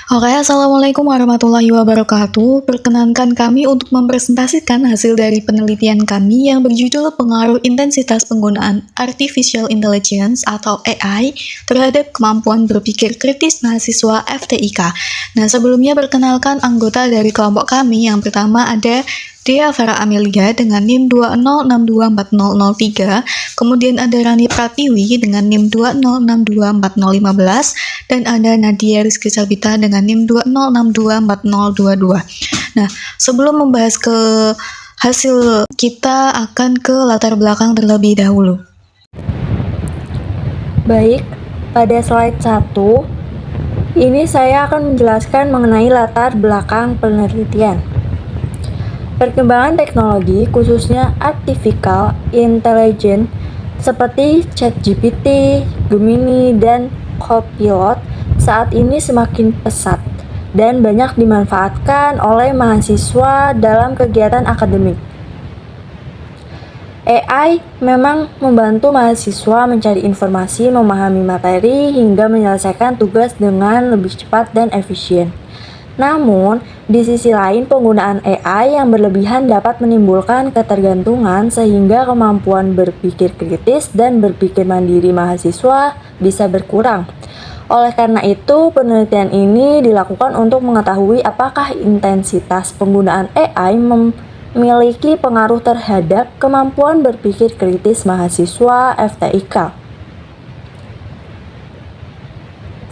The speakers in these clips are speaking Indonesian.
Oke, Assalamualaikum warahmatullahi wabarakatuh. Perkenankan kami untuk mempresentasikan hasil dari penelitian kami yang berjudul Pengaruh Intensitas Penggunaan Artificial Intelligence atau AI terhadap kemampuan berpikir kritis mahasiswa FTIK. Nah, sebelumnya perkenalkan anggota dari kelompok kami. Yang pertama ada Dea Farah Amelia dengan NIM 20624003, kemudian ada Rani Pratiwi dengan NIM 20624015, dan ada Nadia Rizky Sabita dengan NIM 20624022. Nah, sebelum membahas ke hasil, kita akan ke latar belakang terlebih dahulu. Baik, pada slide 1, ini saya akan menjelaskan mengenai latar belakang penelitian. Perkembangan teknologi, khususnya artificial intelligence seperti ChatGPT, Gemini, dan Copilot saat ini semakin pesat dan banyak dimanfaatkan oleh mahasiswa dalam kegiatan akademik. AI memang membantu mahasiswa mencari informasi, memahami materi, hingga menyelesaikan tugas dengan lebih cepat dan efisien. Namun, di sisi lain penggunaan AI yang berlebihan dapat menimbulkan ketergantungan sehingga kemampuan berpikir kritis dan berpikir mandiri mahasiswa bisa berkurang. Oleh karena itu, penelitian ini dilakukan untuk mengetahui apakah intensitas penggunaan AI memiliki pengaruh terhadap kemampuan berpikir kritis mahasiswa FTIK.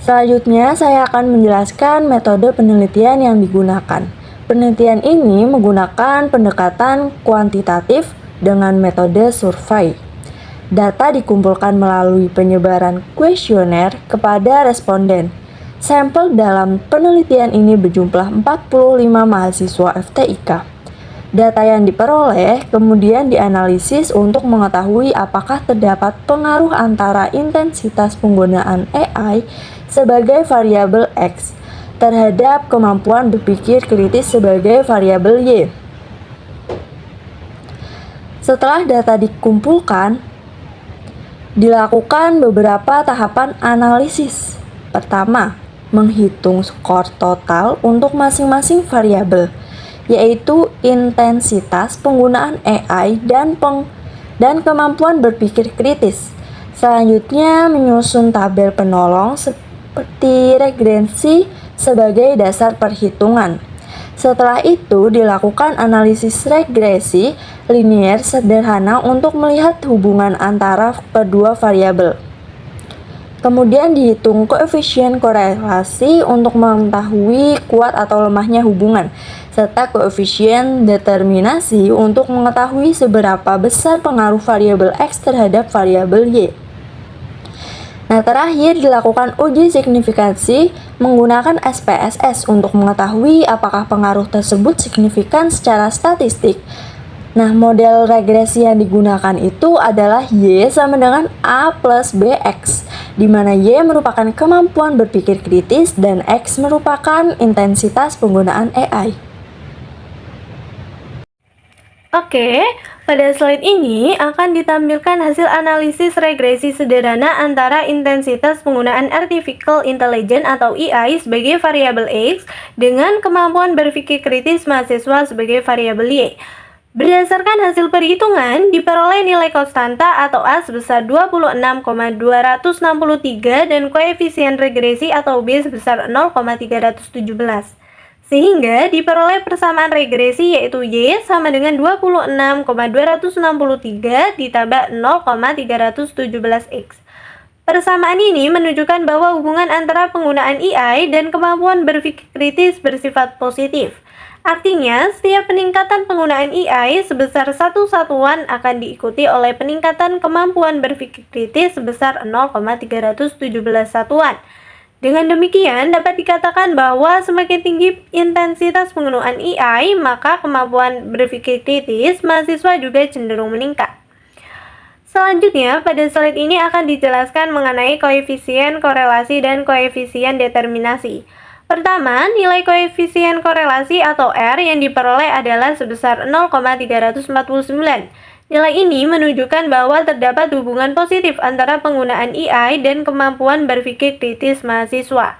Selanjutnya, saya akan menjelaskan metode penelitian yang digunakan. Penelitian ini menggunakan pendekatan kuantitatif dengan metode survei. Data dikumpulkan melalui penyebaran kuesioner kepada responden. Sampel dalam penelitian ini berjumlah 45 mahasiswa FTIK. Data yang diperoleh kemudian dianalisis untuk mengetahui apakah terdapat pengaruh antara intensitas penggunaan AI sebagai variabel X terhadap kemampuan berpikir kritis sebagai variabel Y. Setelah data dikumpulkan, dilakukan beberapa tahapan analisis. Pertama, menghitung skor total untuk masing-masing variabel, yaitu intensitas penggunaan AI dan kemampuan berpikir kritis. Selanjutnya, menyusun tabel penolong seperti regresi sebagai dasar perhitungan. Setelah itu, dilakukan analisis regresi linier sederhana untuk melihat hubungan antara kedua variabel. Kemudian dihitung koefisien korelasi untuk mengetahui kuat atau lemahnya hubungan, serta koefisien determinasi untuk mengetahui seberapa besar pengaruh variabel X terhadap variabel Y. Nah, terakhir dilakukan uji signifikansi menggunakan SPSS untuk mengetahui apakah pengaruh tersebut signifikan secara statistik. Nah, model regresi yang digunakan itu adalah Y sama dengan A plus BX, di mana Y merupakan kemampuan berpikir kritis dan X merupakan intensitas penggunaan AI. Oke, pada slide ini akan ditampilkan hasil analisis regresi sederhana antara intensitas penggunaan Artificial Intelligence atau AI sebagai variabel X dengan kemampuan berpikir kritis mahasiswa sebagai variabel Y. Berdasarkan hasil perhitungan, diperoleh nilai konstanta atau A sebesar 26,263 dan koefisien regresi atau B sebesar 0,317. Sehingga diperoleh persamaan regresi yaitu Y sama dengan 26,263 ditambah 0,317X. Persamaan ini menunjukkan bahwa hubungan antara penggunaan AI dan kemampuan berpikir kritis bersifat positif. Artinya, setiap peningkatan penggunaan AI sebesar 1 satuan akan diikuti oleh peningkatan kemampuan berpikir kritis sebesar 0,317 satuan. Dengan demikian, dapat dikatakan bahwa semakin tinggi intensitas penggunaan AI, maka kemampuan berpikir kritis mahasiswa juga cenderung meningkat. Selanjutnya, pada slide ini akan dijelaskan mengenai koefisien korelasi dan koefisien determinasi. Pertama, nilai koefisien korelasi atau R yang diperoleh adalah sebesar 0,349. Nilai ini menunjukkan bahwa terdapat hubungan positif antara penggunaan AI dan kemampuan berpikir kritis mahasiswa.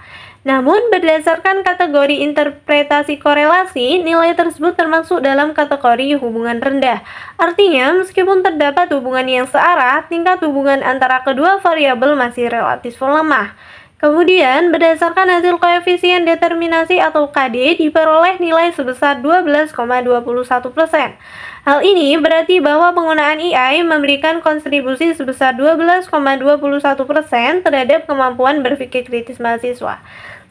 Namun, berdasarkan kategori interpretasi korelasi, nilai tersebut termasuk dalam kategori hubungan rendah. Artinya, meskipun terdapat hubungan yang searah, tingkat hubungan antara kedua variabel masih relatif lemah. Kemudian, berdasarkan hasil koefisien determinasi atau KD, diperoleh nilai sebesar 12,21%. Hal ini berarti bahwa penggunaan AI memberikan kontribusi sebesar 12,21% terhadap kemampuan berpikir kritis mahasiswa.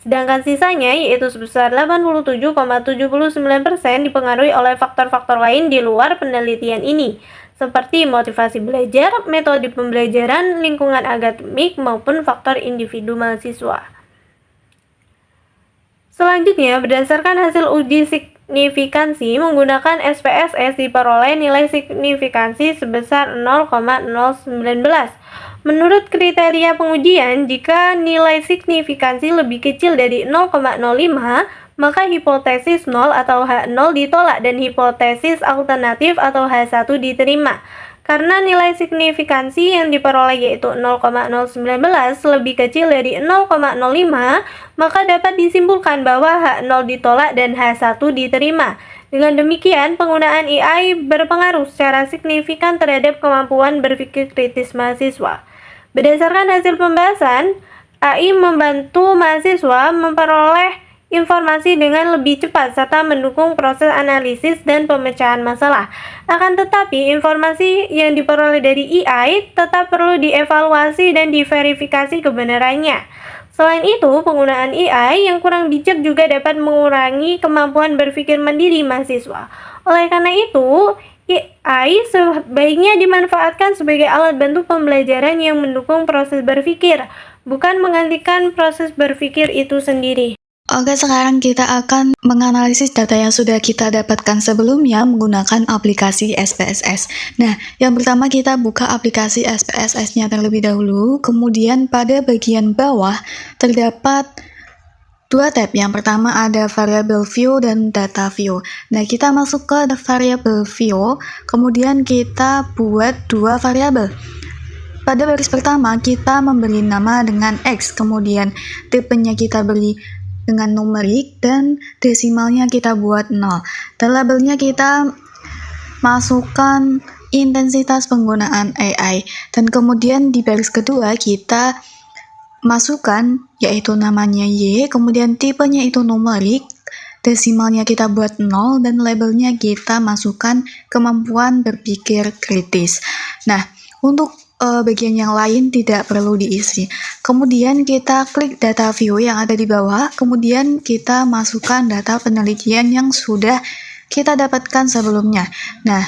Sedangkan sisanya yaitu sebesar 87,79% dipengaruhi oleh faktor-faktor lain di luar penelitian ini, seperti motivasi belajar, metode pembelajaran, lingkungan akademik, maupun faktor individu mahasiswa. Selanjutnya, berdasarkan hasil uji signifikansi menggunakan SPSS diperoleh nilai signifikansi sebesar 0,019. Menurut kriteria pengujian, jika nilai signifikansi lebih kecil dari 0,05, maka hipotesis 0 atau H0 ditolak dan hipotesis alternatif atau H1 diterima. Karena nilai signifikansi yang diperoleh yaitu 0,019 lebih kecil dari 0,05, maka dapat disimpulkan bahwa H0 ditolak dan H1 diterima. Dengan demikian, penggunaan AI berpengaruh secara signifikan terhadap kemampuan berpikir kritis mahasiswa. Berdasarkan hasil pembahasan, AI membantu mahasiswa memperoleh informasi dengan lebih cepat serta mendukung proses analisis dan pemecahan masalah. Akan tetapi, informasi yang diperoleh dari AI tetap perlu dievaluasi dan diverifikasi kebenarannya. Selain itu, penggunaan AI yang kurang bijak juga dapat mengurangi kemampuan berpikir mandiri mahasiswa. Oleh karena itu, AI sebaiknya dimanfaatkan sebagai alat bantu pembelajaran yang mendukung proses berpikir, bukan menggantikan proses berpikir itu sendiri. Oke, sekarang kita akan menganalisis data yang sudah kita dapatkan sebelumnya menggunakan aplikasi SPSS. Nah, yang pertama kita buka aplikasi SPSS-nya terlebih dahulu, kemudian pada bagian bawah terdapat dua tab. Yang pertama ada variable view dan data view. Nah, kita masuk ke variable view, kemudian kita buat dua variabel. Pada baris pertama kita memberi nama dengan X, kemudian tipenya kita beri dengan numerik dan desimalnya kita buat 0. Dan labelnya kita masukkan intensitas penggunaan AI. Dan kemudian di baris kedua kita masukkan yaitu namanya Y, kemudian tipenya itu numerik, desimalnya kita buat 0, dan labelnya kita masukkan kemampuan berpikir kritis. Nah, untuk bagian yang lain tidak perlu diisi. Kemudian kita klik data view yang ada di bawah, kemudian kita masukkan data penelitian yang sudah kita dapatkan sebelumnya. Nah,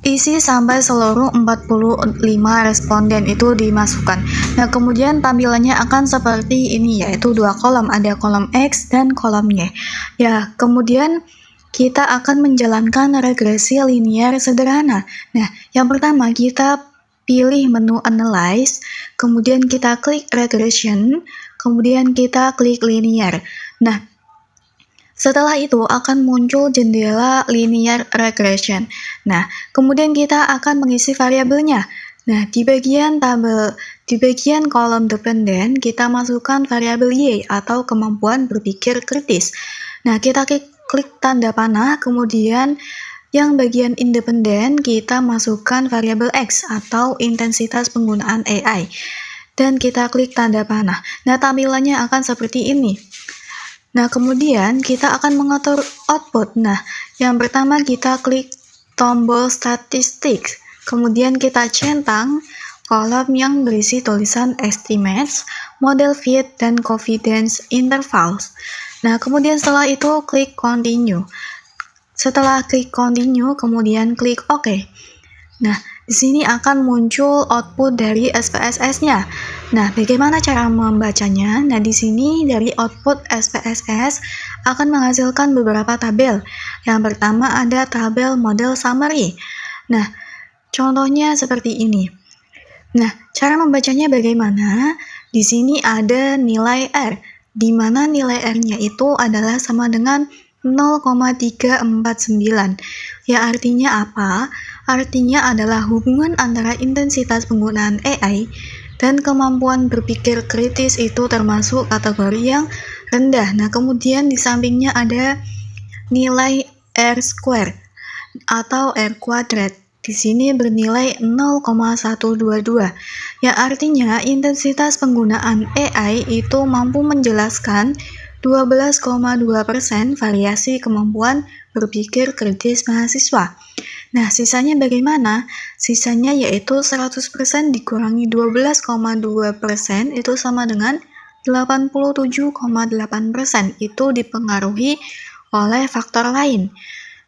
isi sampai seluruh 45 responden itu dimasukkan. Nah, kemudian tampilannya akan seperti ini, yaitu dua kolom, ada kolom X dan kolom Y. Ya, kemudian kita akan menjalankan regresi linear sederhana. Nah, yang pertama kita pilih menu Analyze, kemudian kita klik Regression, kemudian kita klik Linear. Nah, setelah itu akan muncul jendela Linear Regression. Nah, kemudian kita akan mengisi variabelnya. Nah, di bagian kolom dependen kita masukkan variabel Y atau kemampuan berpikir kritis. Nah, kita klik tanda panah, kemudian yang bagian independen kita masukkan variabel X atau intensitas penggunaan AI. Dan kita klik tanda panah. Nah, tampilannya akan seperti ini. Nah, kemudian kita akan mengatur output. Nah, yang pertama kita klik tombol statistik, kemudian kita centang kolom yang berisi tulisan estimates, model fit, dan confidence intervals. Nah, kemudian setelah itu klik continue. Setelah klik continue, kemudian klik OK. Nah, di sini akan muncul output dari SPSS-nya. Nah, bagaimana cara membacanya? Nah, di sini dari output SPSS akan menghasilkan beberapa tabel. Yang pertama ada tabel model summary. Nah, contohnya seperti ini. Nah, cara membacanya bagaimana? Di sini ada nilai R, di mana nilai R-nya itu adalah sama dengan 0,349. Ya, artinya apa? Artinya adalah hubungan antara intensitas penggunaan AI dan kemampuan berpikir kritis itu termasuk kategori yang rendah. Nah, kemudian di sampingnya ada nilai R square atau R kuadrat. Di sini bernilai 0,122, yang artinya intensitas penggunaan AI itu mampu menjelaskan 12,2% variasi kemampuan berpikir kritis mahasiswa. Nah, sisanya bagaimana? Sisanya yaitu 100% dikurangi 12,2% itu sama dengan 87,8%. Itu dipengaruhi oleh faktor lain.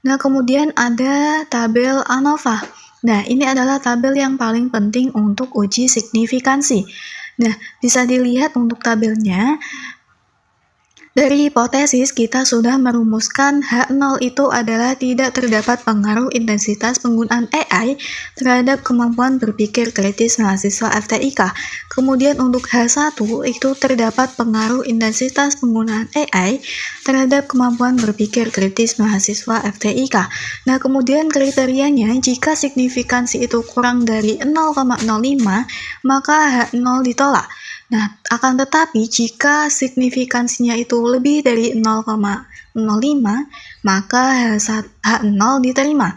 Nah, kemudian ada tabel ANOVA. Nah, ini adalah tabel yang paling penting untuk uji signifikansi. Nah, bisa dilihat untuk tabelnya. Dari hipotesis, kita sudah merumuskan H0 itu adalah tidak terdapat pengaruh intensitas penggunaan AI terhadap kemampuan berpikir kritis mahasiswa FTIK. Kemudian untuk H1 itu terdapat pengaruh intensitas penggunaan AI terhadap kemampuan berpikir kritis mahasiswa FTIK. Nah, kemudian kriterianya jika signifikansi itu kurang dari 0,05, maka H0 ditolak. Nah, akan tetapi jika signifikansinya itu lebih dari 0,05, maka H0 diterima.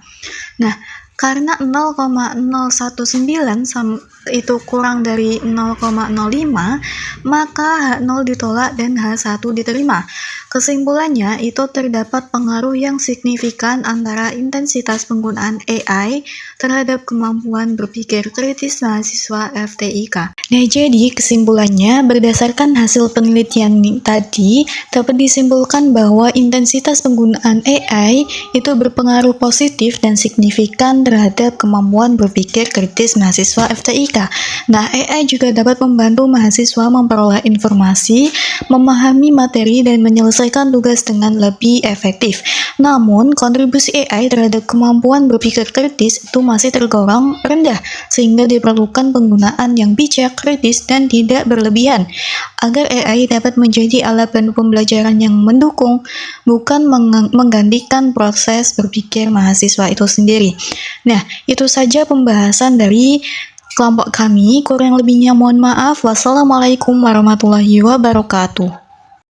Nah, karena 0,019 itu kurang dari 0,05, maka H0 ditolak dan H1 diterima. Kesimpulannya, itu terdapat pengaruh yang signifikan antara intensitas penggunaan AI terhadap kemampuan berpikir kritis mahasiswa FTIK. Nah, jadi kesimpulannya, berdasarkan hasil penelitian tadi, dapat disimpulkan bahwa intensitas penggunaan AI itu berpengaruh positif dan signifikan terhadap kemampuan berpikir kritis mahasiswa FTIK. Nah, AI juga dapat membantu mahasiswa memperoleh informasi, memahami materi, dan menyelesaikan tugas dengan lebih efektif. Namun, kontribusi AI terhadap kemampuan berpikir kritis itu masih tergolong rendah, sehingga diperlukan penggunaan yang bijak, kritis, dan tidak berlebihan, agar AI dapat menjadi alat bantu pembelajaran yang mendukung, bukan menggantikan proses berpikir mahasiswa itu sendiri. Nah, itu saja pembahasan dari kelompok kami. Kurang lebihnya mohon maaf. Wassalamualaikum warahmatullahi wabarakatuh.